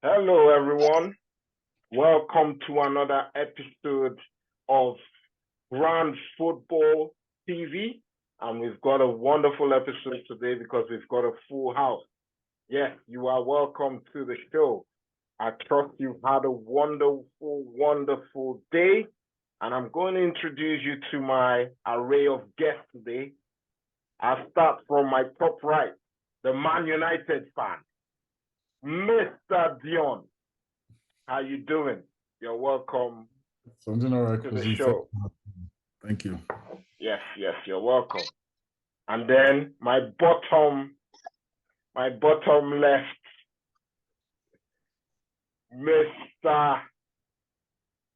Hello, everyone. Welcome to another episode of Grand Football TV. And we've got a wonderful episode today because we've got a full house. Yes, you are welcome to the show. I trust you've had a wonderful day. And I'm going to introduce you to my array of guests today. I'll start from my top right, the Man United fan, Mr. Deon. How you doing? You're welcome Something all right to the show. Thank you. Yes, you're welcome. And then my bottom left, Mr.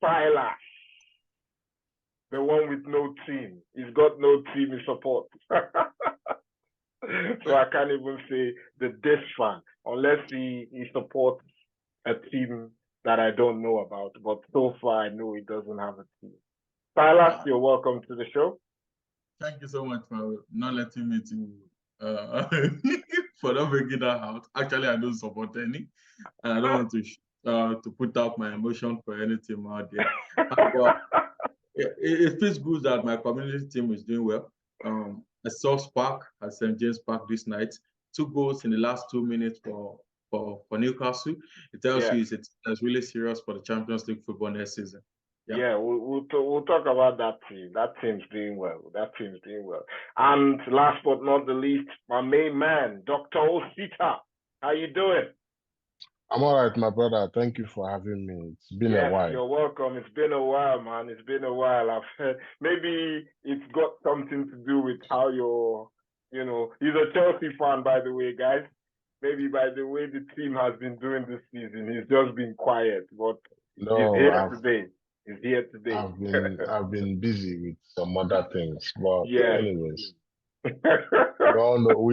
Silas, the one with no team. He's got no team in support. So I can't even say this fan, unless he supports a team that I don't know about. But so far, I know he doesn't have a team. Silas, you're welcome to the show. Thank you so much for not letting me to for not breaking that out. Actually, I don't support any, and I don't want to put out my emotion for any team out there. It feels good that my community team is doing well. I saw Spark at St. James Park this night. 2 goals in the last 2 minutes for Newcastle. It tells you it's really serious for the Champions League football next season. Yeah, we'll talk about that team. That team's doing well. And last but not the least, my main man, Dr. Osita. How you doing? I'm all right, my brother. Thank you for having me. It's been a while. You're welcome. It's been a while, man. It's been a while. I've heard maybe it's got something to do with how he's a Chelsea fan, by the way, guys. Maybe by the way the team has been doing this season, he's just been quiet. But he's here today. I've been busy with some other things, but anyways, we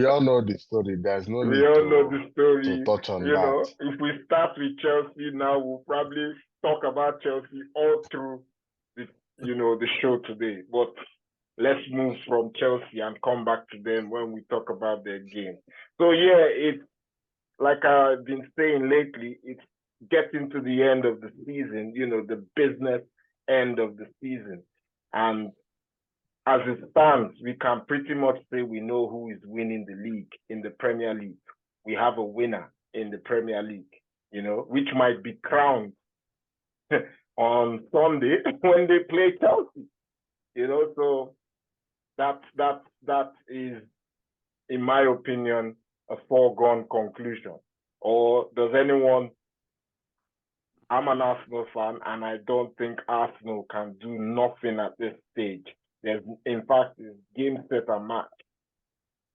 all know the story. There's no need to touch on that. If we start with Chelsea now, we'll probably talk about Chelsea all through the show today. But let's move from Chelsea and come back to them when we talk about their game. So it's like I've been saying lately, it's getting to the end of the season, the business end of the season. And as it stands, we can pretty much say we know who is winning the league in the Premier League. We have a winner in the Premier League, which might be crowned on Sunday when they play Chelsea. So that is, in my opinion, a foregone conclusion. Or does anyone? I'm an Arsenal fan, and I don't think Arsenal can do nothing at this stage. In fact, it's game, set, and match.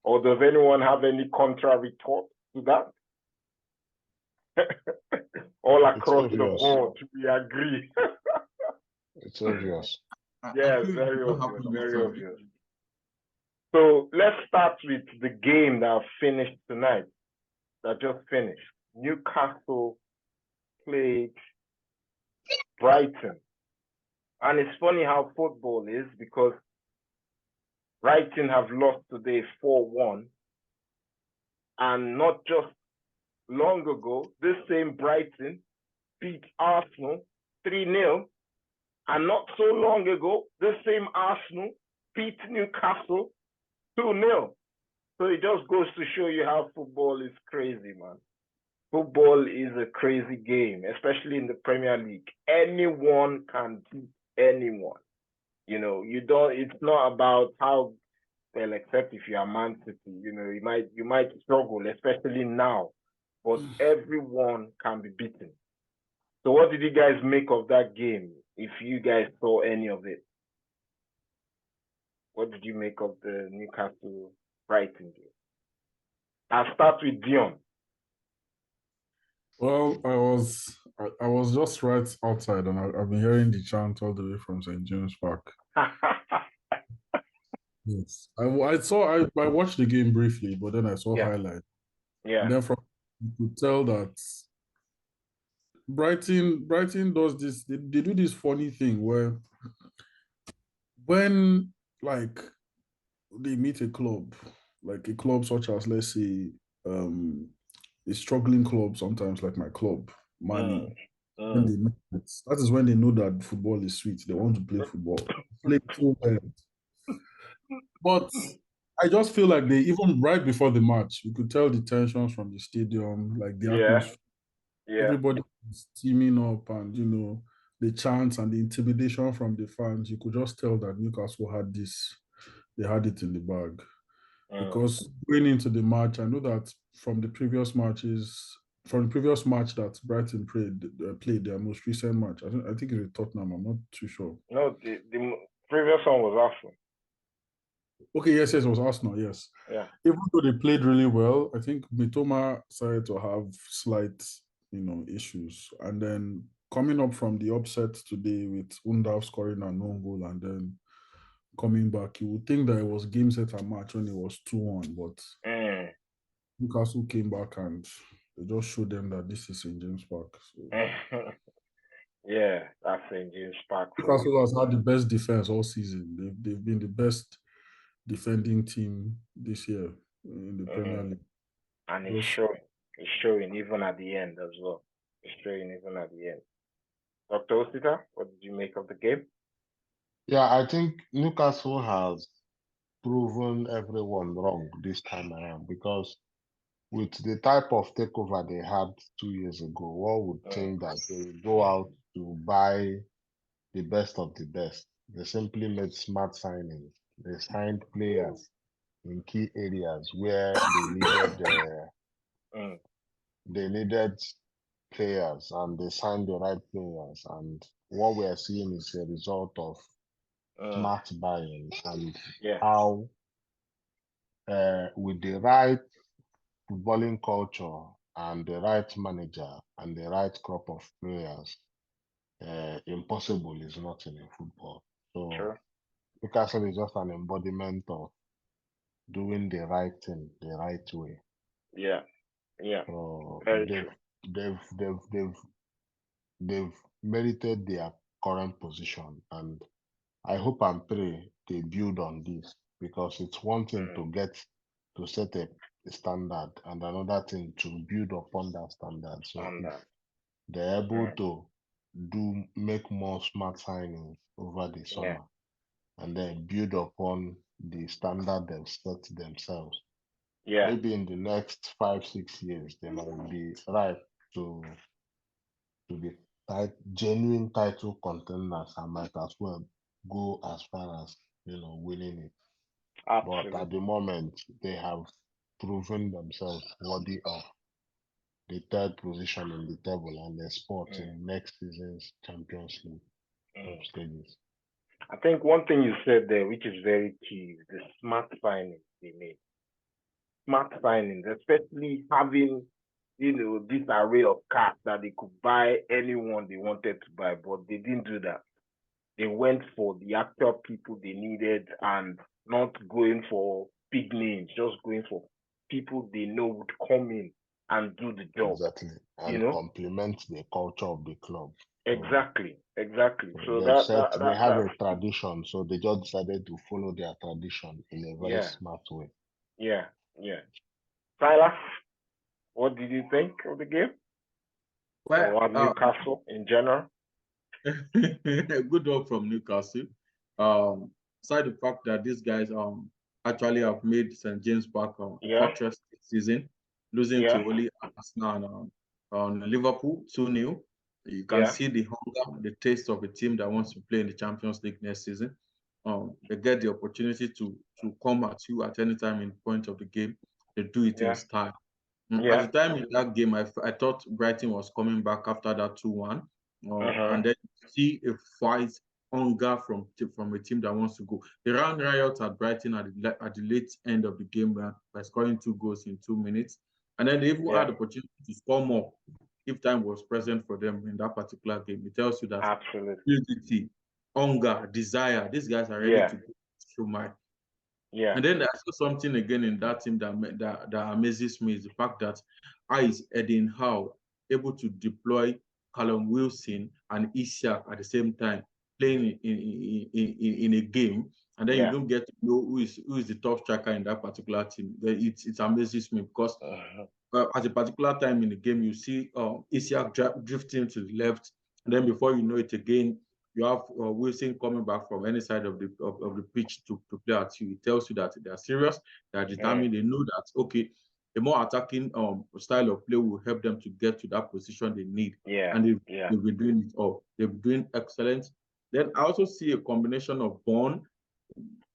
Or does anyone have any contrary thoughts to that? All across the board, we agree. It's obvious. Yeah, very obvious. So let's start with the game that finished tonight, that just finished. Newcastle played Brighton. And it's funny how football is, because Brighton have lost today 4-1. And not just long ago, this same Brighton beat Arsenal 3-0. And not so long ago, this same Arsenal beat Newcastle 2-0. So it just goes to show you how football is crazy, man. Football is a crazy game, especially in the Premier League. Anyone can beat anyone. It's not about how well, except if you are Man City, you might struggle, especially now. But everyone can be beaten. So what did you guys make of that game, if you guys saw any of it? What did you make of the Newcastle Brighton game? I'll start with Deon. Well, I was just right outside, and I've been hearing the chant all the way from St. James Park. Yes, I watched the game briefly, but then I saw highlights. Yeah, and then you could tell that Brighton does this. They do this funny thing where when they meet a club such as, let's say, a struggling club, sometimes like my club, money. When they know that is when they know that football is sweet. They want to play football. Play so well. But I just feel like they, even right before the match, you could tell the tensions from the stadium, like the atmosphere. Everybody was teaming up, and the chants and the intimidation from the fans. You could just tell that Newcastle had this. They had it in the bag. Because going into the match, I know that from the previous match that Brighton played their most recent match. I think it's with Tottenham. I'm not too sure. No, the previous one was Arsenal. Okay, yes, it was Arsenal, yes. Yeah. Even though they played really well, I think Mitoma started to have slight, issues. And then coming up from the upset today with Undav scoring an own goal and then coming back, you would think that it was game set and match when it was 2-1, but Newcastle came back and they just showed them that this is St. James Park. So. Yeah, that's St. James Park. Newcastle has had the best defense all season. They've been the best defending team this year in the Premier League. And it's showing. It's showing even at the end as well. It's showing even at the end. Dr. Osita, what did you make of the game? Yeah, I think Newcastle has proven everyone wrong this time around, because with the type of takeover they had 2 years ago, one would think that they would go out to buy the best of the best. They simply made smart signings. They signed players in key areas where they needed players, and they signed the right players. And what we are seeing is a result of smart buying, and how with the right footballing culture and the right manager and the right crop of players, impossible is nothing in football. So Newcastle is just an embodiment of doing the right thing the right way. Yeah. So they've merited their current position, and I hope and pray they build on this, because it's one thing to set a standard and another thing to build upon that standard. So if they're able to make more smart signings over the summer and then build upon the standard they've set themselves, maybe in the next 5-6 years they might be ripe to be genuine title contenders and might as well go as far as winning it. Absolutely. But at the moment, they have proven themselves worthy of the third position in the table and the spot in next season's Champions League stages. I think one thing you said there, which is very key, is the smart signings they made. Smart signings, especially having this array of cards that they could buy anyone they wanted to buy, but they didn't do that. They went for the actual people they needed and not going for big names, just going for people they know would come in and do the job. Exactly. And complement the culture of the club. Exactly. So they have a tradition, so they just decided to follow their tradition in a very smart way. Yeah. Silas, what did you think of the game? Well, Newcastle in general. Good work from Newcastle. Aside the fact that these guys actually have made St. James Park a fortress this season, losing to only Arsenal and Liverpool 2-0. You can see the hunger, the taste of a team that wants to play in the Champions League next season. They get the opportunity to come at you at any time in the point of the game. They do it in style. At the time in that game, I thought Brighton was coming back after that 2-1. And then you see a fight, hunger from a team that wants to go. They ran riot at Brighton at the late end of the game by scoring 2 goals in 2 minutes. And then they even had the opportunity to score more if time was present for them in that particular game. It tells you that unity, hunger, desire, these guys are ready to go through mine. And then there's something again in that team that amazes me is the fact that is Eddie Howe able to deploy Callum Wilson and Isak at the same time playing in a game, and then you don't get to know who is the top striker in that particular team. It amazes me because at a particular time in the game, you see Isiak drifting to the left, and then before you know it again, you have Wilson coming back from any side of the pitch to play at you. It tells you that they are serious, they are determined, they know that, okay, a more attacking style of play will help them to get to that position they need. And they've been doing it all. They've been doing excellent. Then I also see a combination of Bond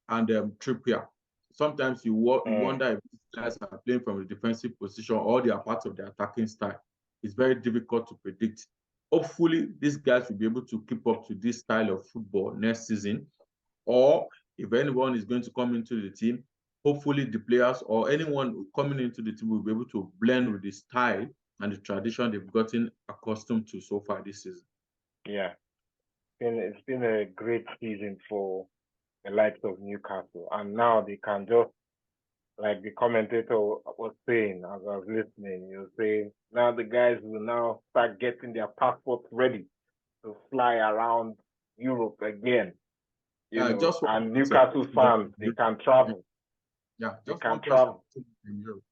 and Trippier. Sometimes you wonder if these guys are playing from a defensive position or they are part of the attacking style. It's very difficult to predict. Hopefully, these guys will be able to keep up to this style of football next season. Or if anyone is going to come into the team, hopefully the players or anyone coming into the team will be able to blend with the style and the tradition they've gotten accustomed to so far this season. Yeah, it's been a great season for the likes of Newcastle, and now they can just, like the commentator was saying as I was listening, you were saying now the guys will now start getting their passports ready to fly around Europe again. You know, and Newcastle fans, they can travel. Yeah, they can travel in Europe.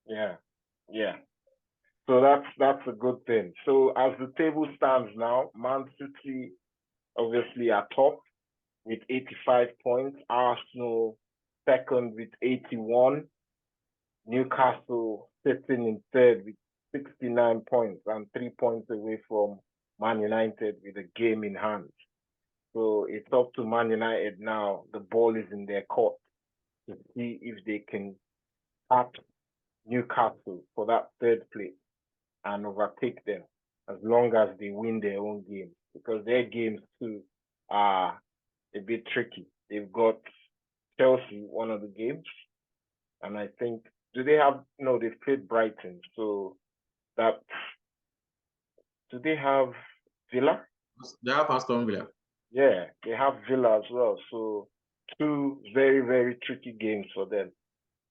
Yeah. So that's a good thing. So as the table stands now, Man City obviously are top with 85 points. Arsenal second with 81. Newcastle sitting in third with 69 points and 3 points away from Man United with a game in hand. So it's up to Man United now. The ball is in their court to see if they can tap Newcastle for that third place and overtake them, as long as they win their own games, because their games too are a bit tricky. They've got Chelsea, one of the games, and I think they've played Brighton, so that do they have Villa? They have Aston Villa. Yeah, they have Villa as well. So 2 very, very tricky games for them.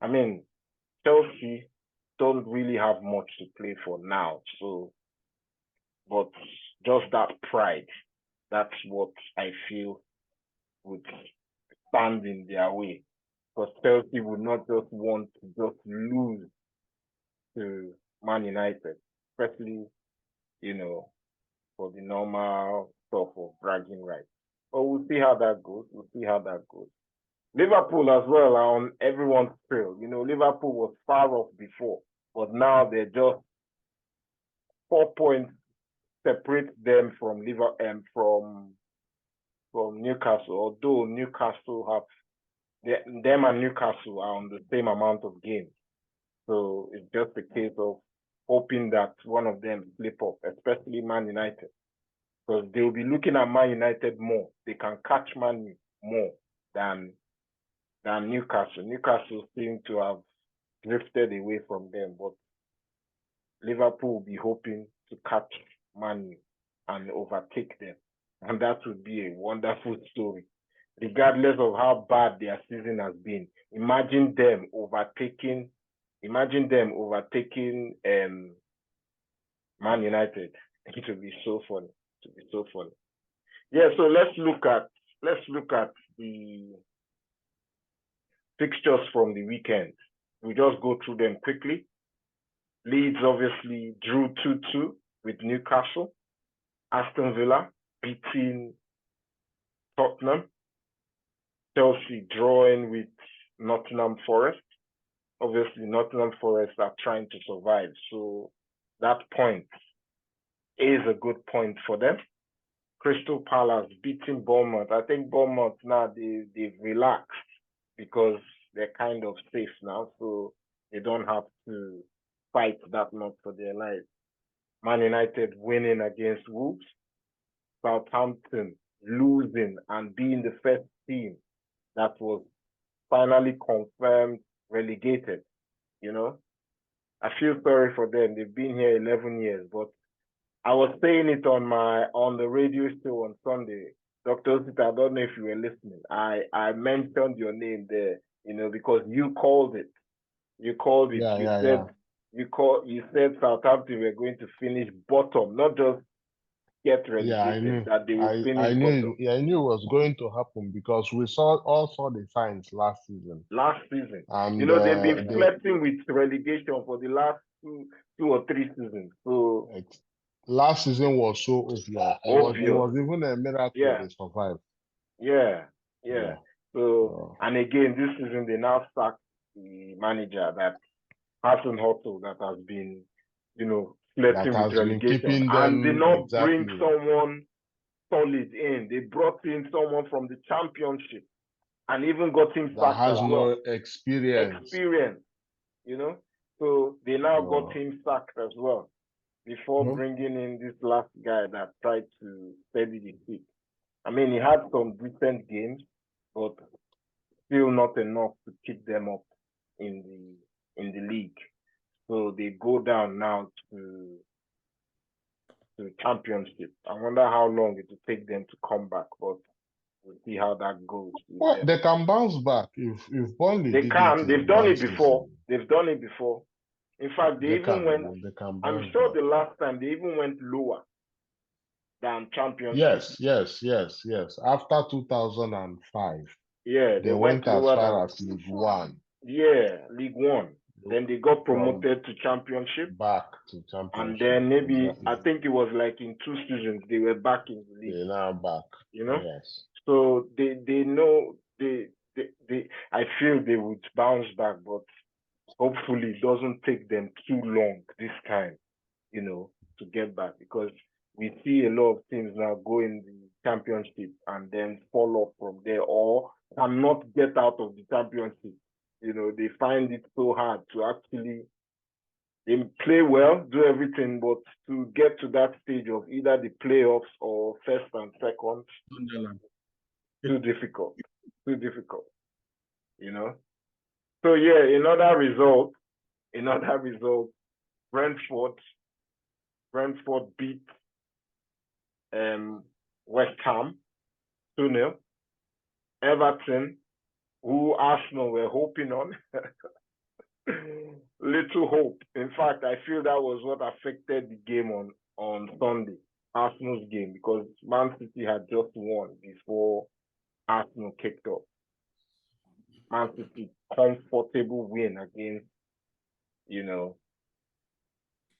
I mean, Chelsea don't really have much to play for now. So, but just that pride, that's what I feel would stand in their way. Because Chelsea would not just want to just lose to Man United, especially, for the normal stuff of bragging rights. But we'll see how that goes. Liverpool as well are on everyone's trail. Liverpool was far off before, but now they're just 4 points separate them from from Newcastle. Although Newcastle them and Newcastle are on the same amount of games, so it's just a case of hoping that one of them slip up, especially Man United, because they'll be looking at Man United more. They can catch Man U more than Newcastle. Newcastle seem to have drifted away from them, but Liverpool will be hoping to catch Man U and overtake them. And that would be a wonderful story. Regardless of how bad their season has been, imagine them overtaking Man United. It will be so funny. Yeah, so let's look at the fixtures from the weekend. We just go through them quickly. Leeds obviously drew 2-2 with Newcastle. Aston Villa beating Tottenham. Chelsea drawing with Nottingham Forest. Obviously, Nottingham Forest are trying to survive, so that point is a good point for them. Crystal Palace beating Bournemouth. I think Bournemouth now they've relaxed because they're kind of safe now, so they don't have to fight that much for their lives. Man United winning against Wolves. Southampton losing and being the first team that was finally confirmed relegated. I feel sorry for them. They've been here 11 years, but I was saying it on the radio show on Sunday. Dr. Osita, I don't know if you were listening. I mentioned your name there, because you called it. You called it. You said Southampton were going to finish bottom, not just get Yeah, I knew. relegated, that they will I finish knew. bottom. Yeah, I knew it was going to happen because we all saw the signs last season. Last season, And they've been flirting with relegation for the last two or three seasons. So last season was so obvious. It was even a miracle they survived. Yeah. So, and again, this season they now sacked the manager that Hassan Hotel that has been, flirting with relegation, and they not bring someone solid in. They brought in someone from the Championship and even got him that sacked has as no well. experience. So they now got him sacked as well before bringing in this last guy that tried to steady the ship. I mean, he had some decent games, but still not enough to keep them up in the league. So they go down now to Championship. I wonder how long it will take them to come back, but we'll see how that goes. Well, they can bounce back if Burnley they can. They've done it before. Season. They've done it before. In fact, they even went. I'm sure the last time they even went lower than Championship. Yes. After 2005. Yeah, they went as far as League One. Yeah, League One. Then they got promoted to Championship. Back to Championship. And then maybe, I think it was like in 2 seasons, they were back in the league. They're now back. Yes. So they know, I feel they would bounce back, but hopefully it doesn't take them too long this time, to get back. Because we see a lot of teams now go in the Championship and then fall off from there or cannot get out of the Championship. They find it so hard to actually, they play well, do everything, but to get to that stage of either the playoffs or first and second, too difficult. So yeah, another result, Brentford beat West Ham 2-0. Everton, who Arsenal were hoping on. Little hope. In fact, I feel that was what affected the game on Sunday, Arsenal's game, because Man City had just won before Arsenal kicked off. Man City comfortable win against,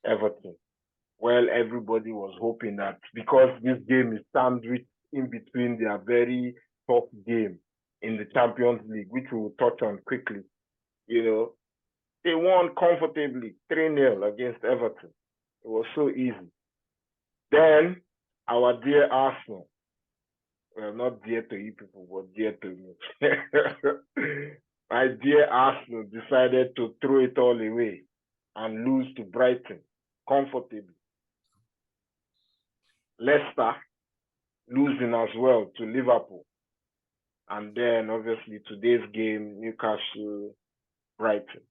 Everton. Well, everybody was hoping that because this game is sandwiched in between their very tough game in the Champions League, which we will touch on quickly, they won comfortably 3-0 against Everton. It was so easy. Then our dear Arsenal, well, not dear to you people, but dear to me. My dear Arsenal decided to throw it all away and lose to Brighton comfortably. Leicester losing as well to Liverpool. And then obviously today's game, Newcastle, Brighton.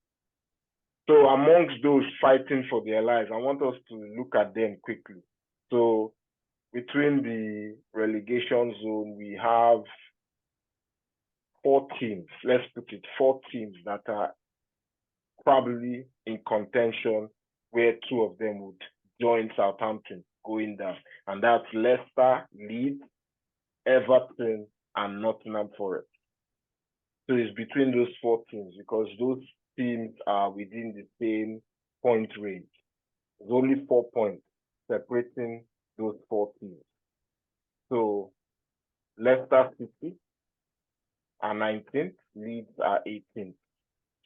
So amongst those fighting for their lives, I want us to look at them quickly. So between the relegation zone, we have 4 teams. Let's put it 4 teams that are probably in contention, where 2 of them would join Southampton going down. And that's Leicester, Leeds, Everton, and Nottingham Forest. So it's between those 4 teams because those teams are within the same point range. There's only 4 points separating those 4 teams. So Leicester City are 19th, Leeds are 18th.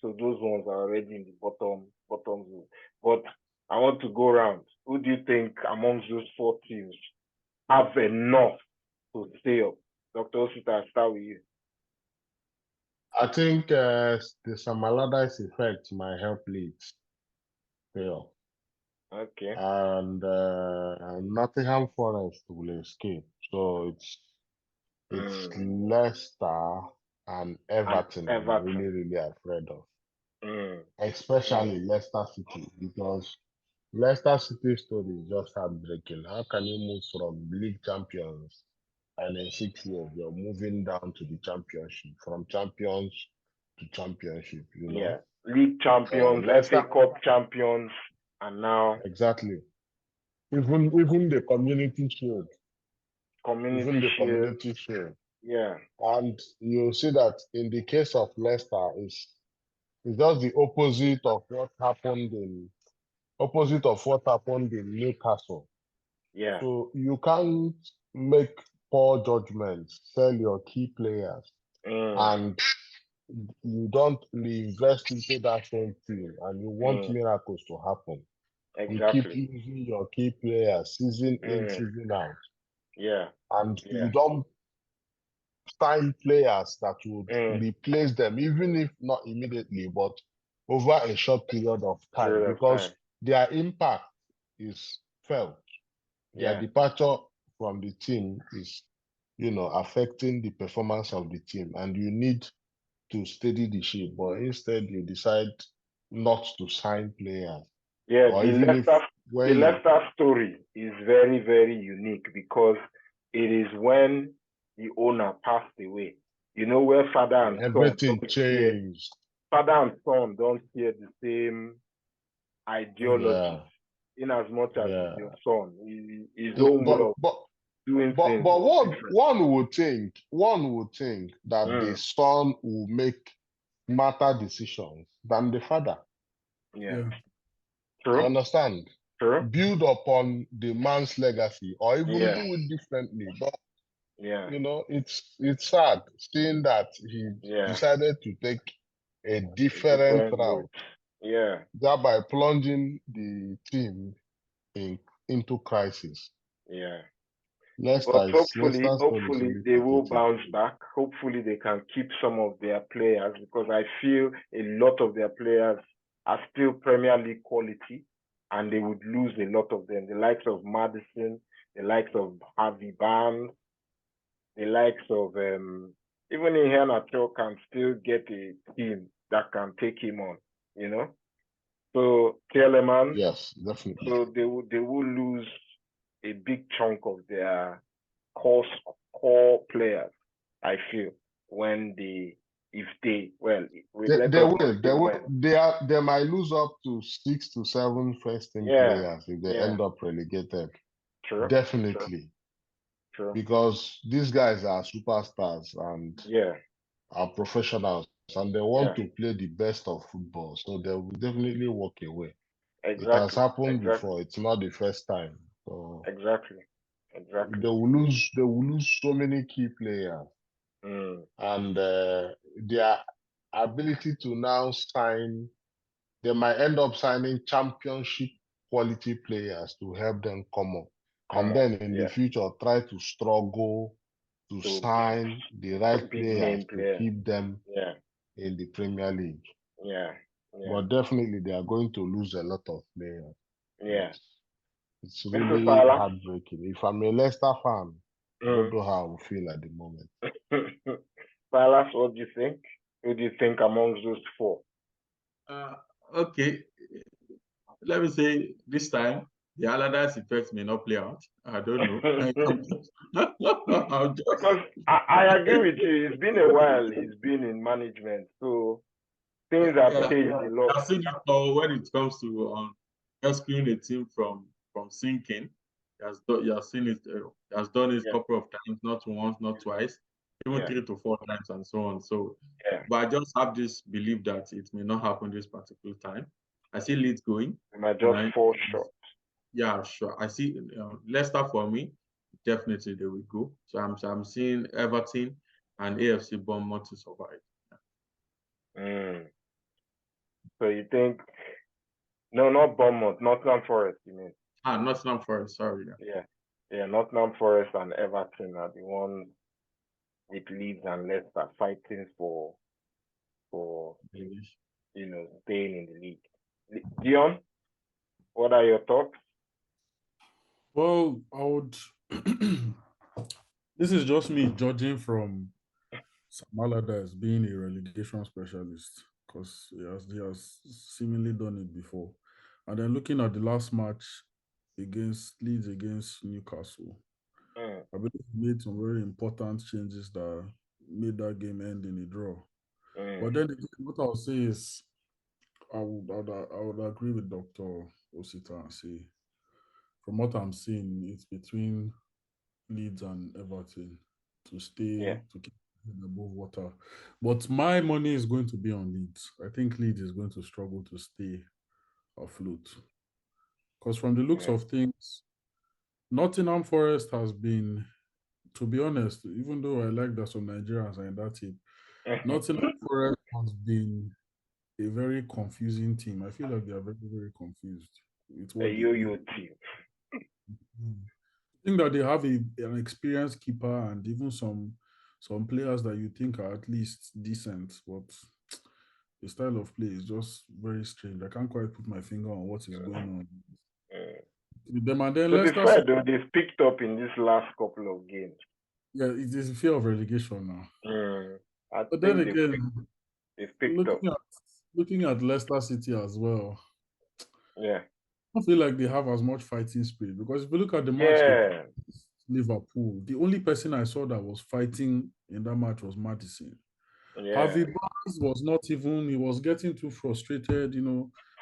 So those ones are already in the bottom zone. But I want to go around. Who do you think amongst those 4 teams have enough to stay up? Dr. Osita, I'll start with you. I think the Sam Allardyce effect might help Leeds stay up. Okay. And Nottingham Forest will escape. So it's Leicester and Everton I'm really afraid of. Especially Leicester City, because Leicester City story is just heartbreaking. How can you move from league champions and in 6 years you're moving down to the championship, from champions to championship, Yeah. League champions, FA Cup champions, and now exactly. even the community shield, Community Shield. Yeah. And you see that in the case of Leicester, it's just the opposite of what happened in Newcastle. Yeah. So you can't make poor judgments, sell your key players, and you don't invest into that same team, and you want miracles to happen. Exactly. You keep using your key players season in, season out. Yeah. And you don't sign players that would replace them, even if not immediately, but over a short period of time, because their impact is felt. Their departure from the team is, affecting the performance of the team, and you need to steady the ship. But instead, you decide not to sign players. Yeah, Or the even Leicester story is very, very unique because it is when the owner passed away. Where father and everything son changed. Father and son don't share the same ideology. In as much as it's your son, his own way of doing things. But one would think that the son will make smarter decisions than the father. Yeah. True. You understand? True. Build upon the man's legacy, or even do it differently. But it's sad seeing that he decided to take a different route. Yeah. Thereby plunging the team into crisis. Yeah. But hopefully they will bounce back. Hopefully they can keep some of their players, because I feel a lot of their players are still Premier League quality, and they would lose a lot of them. The likes of Maddison, the likes of Harvey Barnes, the likes of even Iheanacho can still get a team that can take him on, So Tielemans, yes, definitely. So they will lose a big chunk of their core players, I feel, when they might lose up to 6 to 7 first team players if they end up relegated. True. Definitely. True. Because these guys are superstars and are professionals, and they want to play the best of football, so they will definitely walk away. Exactly. It has happened before. It's not the first time. So exactly. They will lose so many key players. And their ability to now sign, they might end up signing championship quality players to help them come up. And then in the future, try to struggle to sign the right players to keep them in the Premier League. Yeah. But definitely they are going to lose a lot of players. Yeah. It's really heartbreaking. If I'm a Leicester fan, I don't know how I will feel at the moment. Silas, what do you think? Who do you think amongst those four? Okay. Let me say this time, the Allardyce effect may not play out. I don't know. Because I agree with you. It's been a while he's been in management, so things have changed a lot. I've seen it when it comes to rescuing a team from sinking. He has seen it. He has done it a couple of times, not once, not twice, even 3 to 4 times, and so on. So, but I just have this belief that it may not happen this particular time. I see Leeds going. It might just fall short. Yeah, sure. I see Leicester for me. Definitely they will go. So I'm seeing Everton and AFC Bournemouth to survive. So you think? No, not Bournemouth. Nottingham Forest. You mean? Nottingham Forest. Sorry. Yeah. Nottingham Forest and Everton are the ones with Leeds and Leicester fighting for staying in the league. Deon, what are your thoughts? Well, I would. This is just me judging from Sam Allardyce being a relegation specialist, because he has seemingly done it before. And then looking at the last match against Leeds against Newcastle, I believe he made some very important changes that made that game end in a draw. But then again, what I'll say is, I would agree with Dr. Osita and say, from what I'm seeing, it's between Leeds and Everton to stay to keep above water. But my money is going to be on Leeds. I think Leeds is going to struggle to stay afloat. Because from the looks of things, Nottingham Forest has been, to be honest, even though I like that some Nigerians are in that team, Nottingham Forest has been a very confusing team. I feel like they are very, very confused. With what a yo-yo team. I think that they have an experienced keeper and even some players that you think are at least decent, but the style of play is just very strange. I can't quite put my finger on what is going on with them. And then To be Leicester, fair, though, they've picked up in this last couple of games. yeah, it is a fear of relegation now. But then again, they've picked up. Looking at Leicester City as well, yeah, I feel like they have as much fighting spirit, because if you look at the match, Liverpool, the only person I saw that was fighting in that match was Maddison. Harvey Barnes was not even, he was getting too frustrated,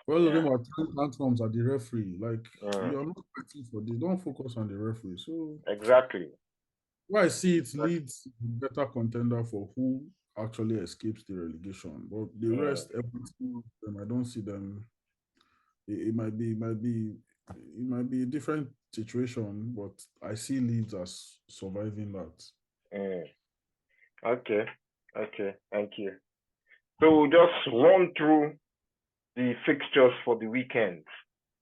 all of them were throwing tantrums at the referee. Like, you are not fighting for this, don't focus on the referee. So exactly. I see it leads better contender for who actually escapes the relegation. But the rest, everything, I don't see them. It might be a different situation, but I see Leeds as surviving that. Okay, thank you. So we'll just run through the fixtures for the weekend.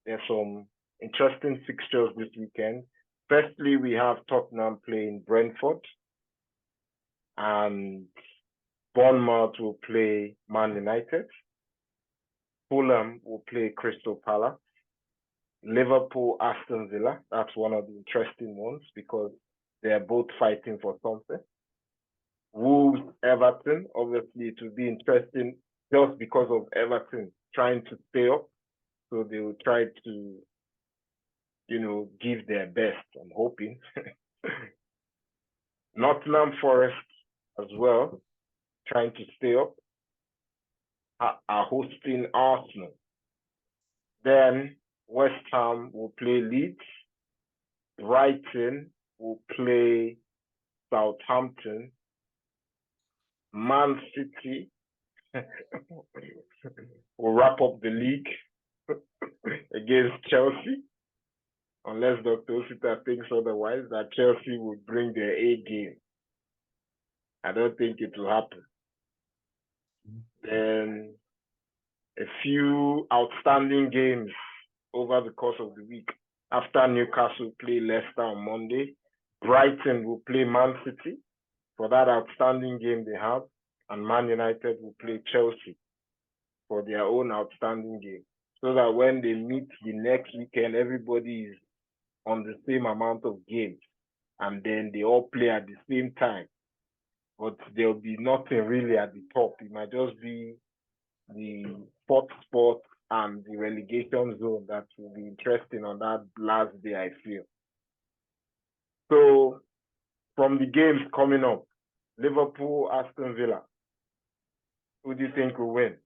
There's some interesting fixtures this weekend. Firstly, we have Tottenham playing Brentford, and Bournemouth will play Man United. Fulham will play Crystal Palace. Liverpool, Aston Villa. That's one of the interesting ones because they're both fighting for something. Wolves, Everton. Obviously, it will be interesting just because of Everton trying to stay up. So they will try to, give their best, I'm hoping. Nottingham Forest as well, trying to stay up, are hosting Arsenal. Then West Ham will play Leeds. Brighton will play Southampton. Man City will wrap up the league against Chelsea. Unless Dr. Osita thinks otherwise, that Chelsea will bring their A game. I don't think it will happen. Then a few outstanding games over the course of the week. After Newcastle play Leicester on Monday, Brighton will play Man City for that outstanding game they have, and Man United will play Chelsea for their own outstanding game. So that when they meet the next weekend, everybody is on the same amount of games, and then they all play at the same time. But there'll be nothing really at the top. It might just be the fourth spot and the relegation zone that will be interesting on that last day, I feel. So, from the games coming up, Liverpool, Aston Villa, who do you think will win?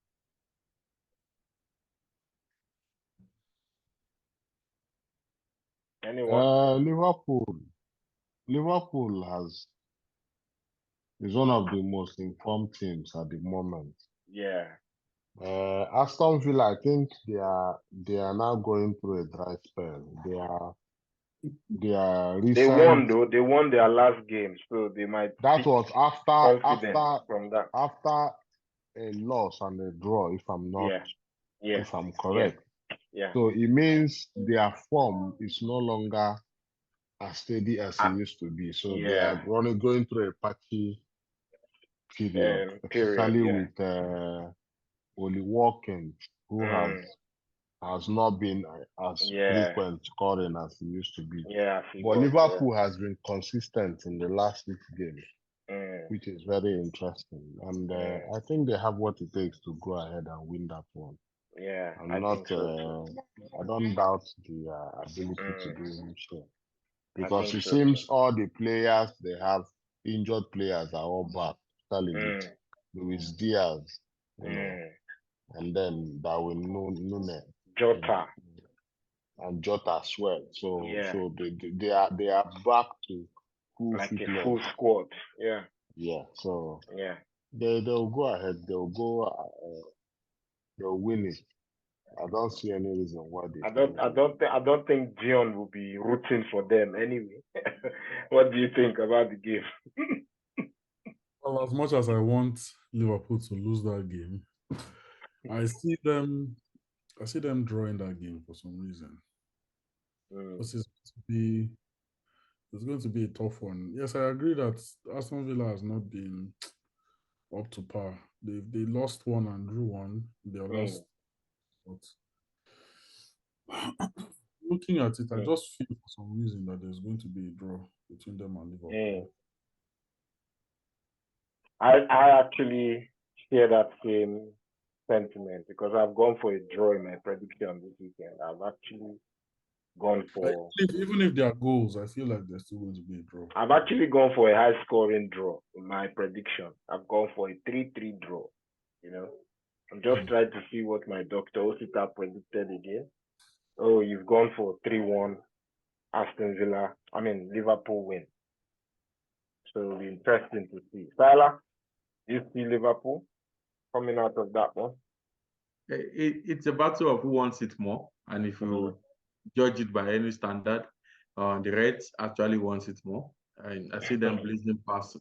Anyone? Liverpool is one of the most informed teams at the moment. Yeah. Aston Villa, I think they are now going through a dry spell. They won though. They won their last game, so they might. That was after from that. After a loss and a draw, if I'm not, if I'm correct. Yeah. So it means their form is no longer as steady as it used to be. So they are going through a patchy period, especially with Oli Watkins, who has not been as frequent scoring as he used to be. But Liverpool has been consistent in the last 6 games, which is very interesting. And I think they have what it takes to go ahead and win that one. Yeah, I don't doubt the ability to do so. Because it seems all the players they have, injured players, are all back. Luis Diaz, and then Darwin Núñez. Jota. and Jota as well. So Yeah. so they are back to full Like a fitness. full squad. Yeah. Yeah. So Yeah. they'll go ahead. They'll go. They'll win it. I don't see any reason why they can't win. I don't think Deon will be rooting for them anyway. What do you think about the game? Well, as much as I want Liverpool to lose that game, I see them drawing that game for some reason. Because it's going to be a tough one. Yes, I agree that Aston Villa has not been up to par. They lost one and drew one. They lost. But looking at it, I just feel for some reason that there's going to be a draw between them and Liverpool. I actually share that same sentiment because I've gone for a draw in my prediction this weekend. I've actually gone for even if there are goals, I feel like there's still going to be a draw. I've actually gone for a high scoring draw in my prediction. I've gone for a 3-3 draw. You know, I'm just trying to see what my Dr. Osita predicted again. Oh, you've gone for 3-1 Liverpool win. So it'll be interesting to see. Silas, do you see Liverpool coming out of that one? It's a battle of who wants it more. And if you judge it by any standard, the Reds actually wants it more. And I see them blazing past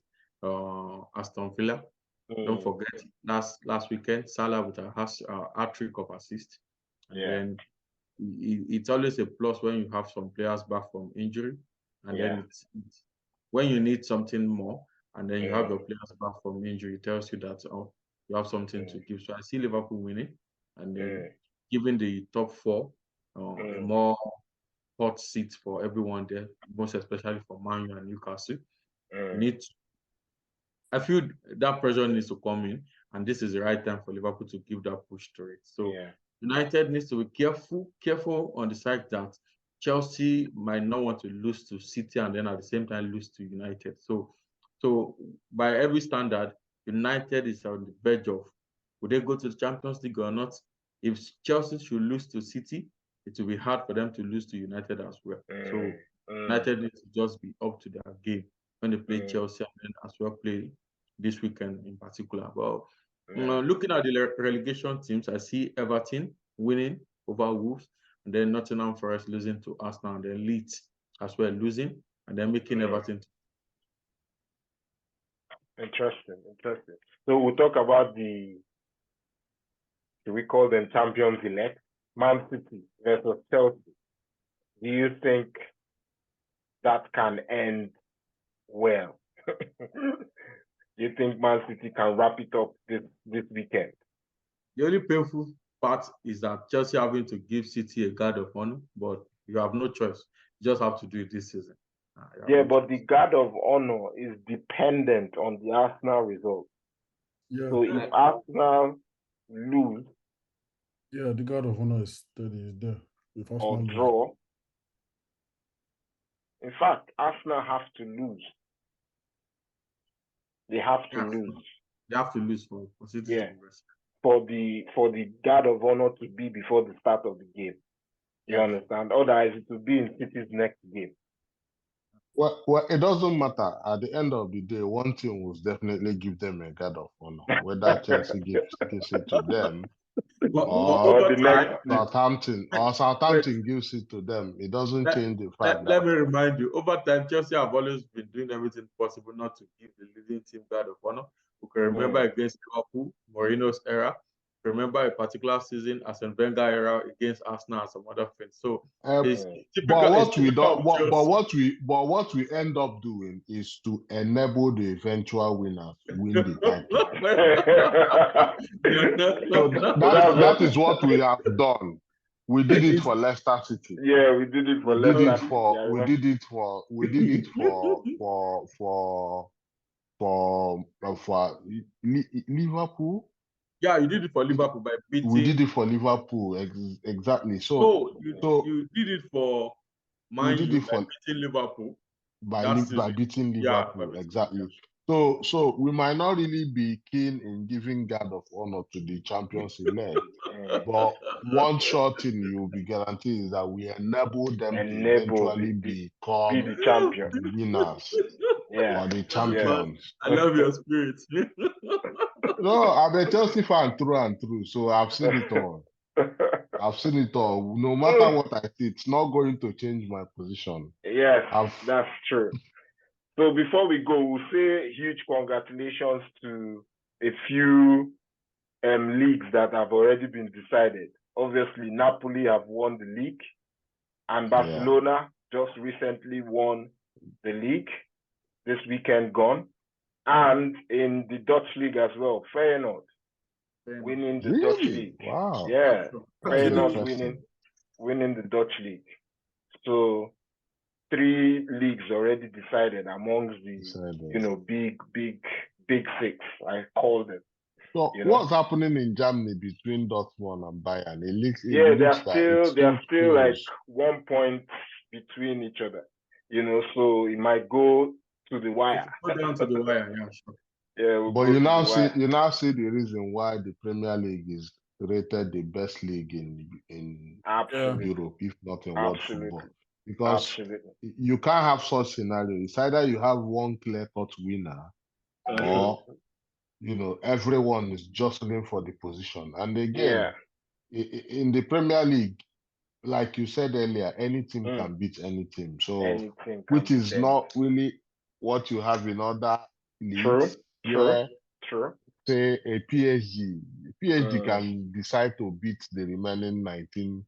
Aston Villa. Don't forget, last weekend, Salah with a hat-trick of assist. And then it's always a plus when you have some players back from injury. And then it's when you need something more, and then you have your players back from injury, it tells you that you have something to give. So I see Liverpool winning, and then giving the top four a more hot seat for everyone there, most especially for Man U and Newcastle. I feel that pressure needs to come in, and this is the right time for Liverpool to give that push to it. So United needs to be careful on the side that Chelsea might not want to lose to City and then at the same time lose to United. So by every standard, United is on the verge of, would they go to the Champions League or not? If Chelsea should lose to City, it will be hard for them to lose to United as well. So United needs to just be up to their game when they play Chelsea and then as well play this weekend in particular. But looking at the relegation teams, I see Everton winning over Wolves, and then Nottingham Forest losing to Arsenal, and then Leeds as well losing, and then making Everton. Interesting. So we'll talk about do we call them champions elect? Man City versus Chelsea. Do you think that can end well? Do you think Man City can wrap it up this weekend? The only painful part is that Chelsea having to give City a guard of honor, but you have no choice. You just have to do it this season. But the guard of honor is dependent on the Arsenal result. Yeah. So if Arsenal lose, the guard of honor is steady there. If Arsenal or draw, in fact, Arsenal have to lose. They have to lose. They have to lose for City to progress. For the guard of honor to be before the start of the game. You understand? Otherwise, it will be in City's next game. Well, it doesn't matter. At the end of the day, one team will definitely give them a guard of honor. Whether Chelsea gives it to them, or Southampton gives it to them, it doesn't change the fact. Let me remind you, over time, Chelsea have always been doing everything possible not to give the leading team guard of honor. We can remember against Liverpool, Mourinho's era. Remember a particular season, Arsene Wenger era against Arsenal and some other things. So it's typical. What we end up doing is to enable the eventual winners win the title. So that is what we have done. We did it for Leicester City. Yeah, we did it for Leicester. We did it for Liverpool. Yeah, you did it for Liverpool by beating. We did it for Liverpool, exactly. You did it for Man U by beating Liverpool. By beating Liverpool, exactly. So we might not really be keen in giving guard of honor to the champions elect, but one short thing you'll be guaranteed is that we enable them to eventually become the champion. the winners or the champions. I love your spirit. No, I'm a Chelsea fan through and through, so I've seen it all. I've seen it all. No matter what I see, it's not going to change my position. Yes, that's true. So before we go, we'll say huge congratulations to a few leagues that have already been decided. Obviously, Napoli have won the league, and Barcelona just recently won the league this weekend gone. And in the Dutch league as well, Feyenoord winning the Dutch league. Wow. Yeah, Feyenoord winning the Dutch league. So 3 leagues already decided amongst the big 6, I call them. So what's happening in Germany between Dortmund and Bayern? They're still like 1 point between each other. So it might go to the wire. Go down to the wire, yeah, sure. Yeah, but you now see the reason why the Premier League is rated the best league in Europe, if not in world football. Because you can't have such scenario. It's either you have one clear-cut winner, or everyone is jostling for the position. And again, in the Premier League, like you said earlier, any team can beat any team. So, which is not really what you have in other leagues. True. Say a PSG. PSG can decide to beat the remaining 19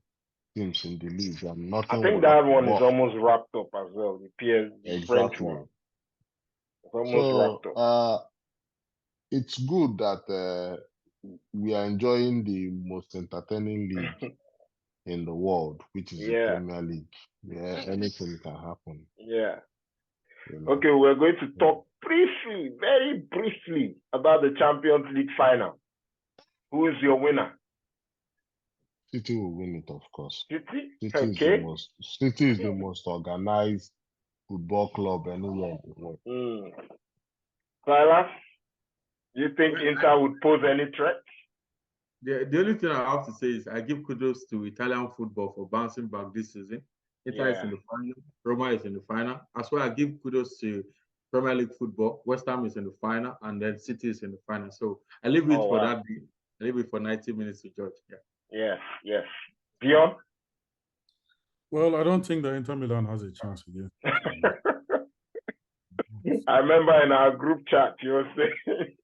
teams in the league, and nothing. I think that one is almost wrapped up as well. The PSG French one. It's almost wrapped up. It's good that we are enjoying the most entertaining league in the world, which is the Premier League. Yeah, anything can happen. Yeah. Okay, we're going to talk very briefly, about the Champions League final. Who is your winner? City will win it, of course. City? City is the most organized football club anywhere in the world. Silas, do you think Inter would pose any threat? The only thing I have to say is I give kudos to Italian football for bouncing back this season. Inter is in the final, Roma is in the final. As well, I give kudos to Premier League football. West Ham is in the final, and then City is in the final. So I leave it for that day. I leave it for 90 minutes to judge. Yes. Deon? Well, I don't think that Inter Milan has a chance again. I remember in our group chat you were saying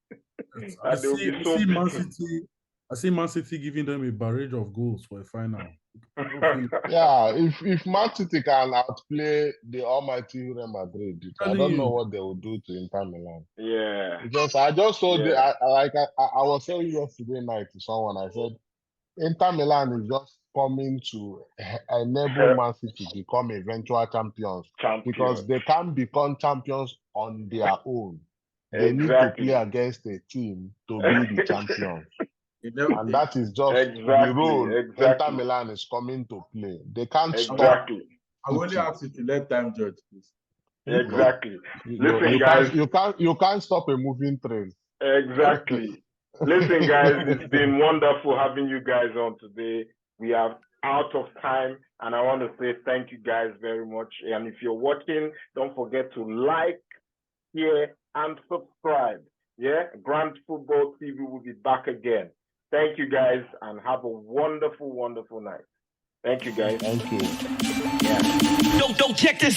I see Man City giving them a barrage of goals for a final. If Man City can outplay the almighty Real Madrid, I don't know what they will do to Inter Milan. Yeah. Because I just saw I was saying yesterday night to someone, I said, Inter Milan is just coming to enable Man City to become eventual champions. Because they can't become champions on their own. They need to play against a team to be the champions. And that is just the role Inter Milan is coming to play. They can't stop. I only ask you to let time judge, please. Exactly. Listen, guys. You can't stop a moving train. Exactly. Listen, guys, it's been wonderful having you guys on today. We are out of time, and I want to say thank you guys very much. And if you're watching, don't forget to like, share, and subscribe. Grand Football TV will be back again. Thank you guys, and have a wonderful, wonderful night. Thank you guys. Thank you. Don't check this.